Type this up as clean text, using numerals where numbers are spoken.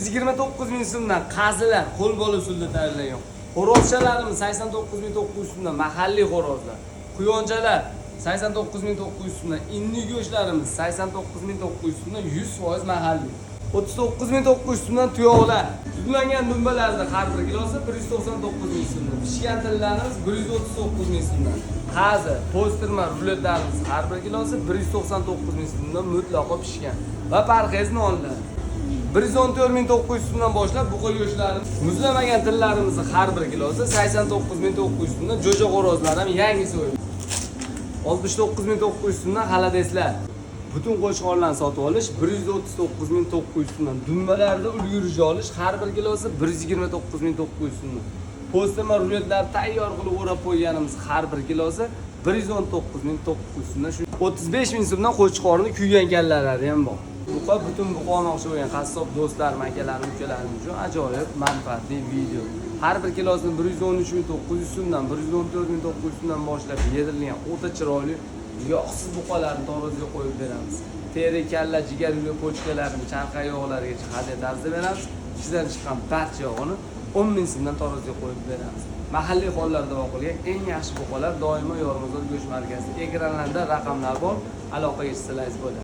129 ming so'mdan qazilar, qo'l bola usulida tayyorlangan. Xo'rozchalarimiz 89.900 so'mdan mahalliy xo'rozlar. Quyonchalar 89.900 so'mdan, inni go'shtlarimiz 89.900 so'mdan 100% mahalliy. 39.900 so'mdan tuyoqlar. Suzlangan dumbalarning har bir kilosi 199 ming so'mdan. Pishgan tillarimiz 139 ming so'mdan. Qazi, po'stirma, ruletlarimiz har bir kilosi 199 ming so'mdan mutlaqo pishgan. Va parhez nonlar 114.900 so'mdan boshlab buqa go'shtlarimiz, muzlamagan tillarimizni har bir kilosi 89.900 so'mdan, jo'ja xo'rozlar ham yangi so'yib. 69.900 so'mdan xaladeslar. Butun qo'shqorlarni sotib olish 139.900 so'mdan. Dumbalarda ulgurish olish har bir kilosi 129.900 so'mdan. Po'stirma ruletlar tayyor qilib o'rab qo'yganimiz har bir kilosi 119.900 so'mdan. 35 ming so'mdan qo'shqorni kuygan kallalari ham bor. Buqa butun buqomoqchi bo'lgan qassob do'stlarim, akalarim, ukalarim uchun ajoyib manfaatli video. Har bir kilosini 113.900 so'mdan, 114.900 so'mdan boshlab yedirilgan o'ta chiroyli yog'siz buqalarni taroziga qo'yib beramiz. Teri, kalla, jigar, yurak, pochkalarini, chanqa yog'larigacha hadya tarzda beramiz. Ichidan chiqqan barcha yog'ini 10 ming so'mdan taroziga qo'yib beramiz. Mahalliy hollarda boqilgan eng yaxshi buqalar doimo Yormazor go'sht markazida ekranlarda raqamlar bor, aloqaga chiqsangiz bo'ladi.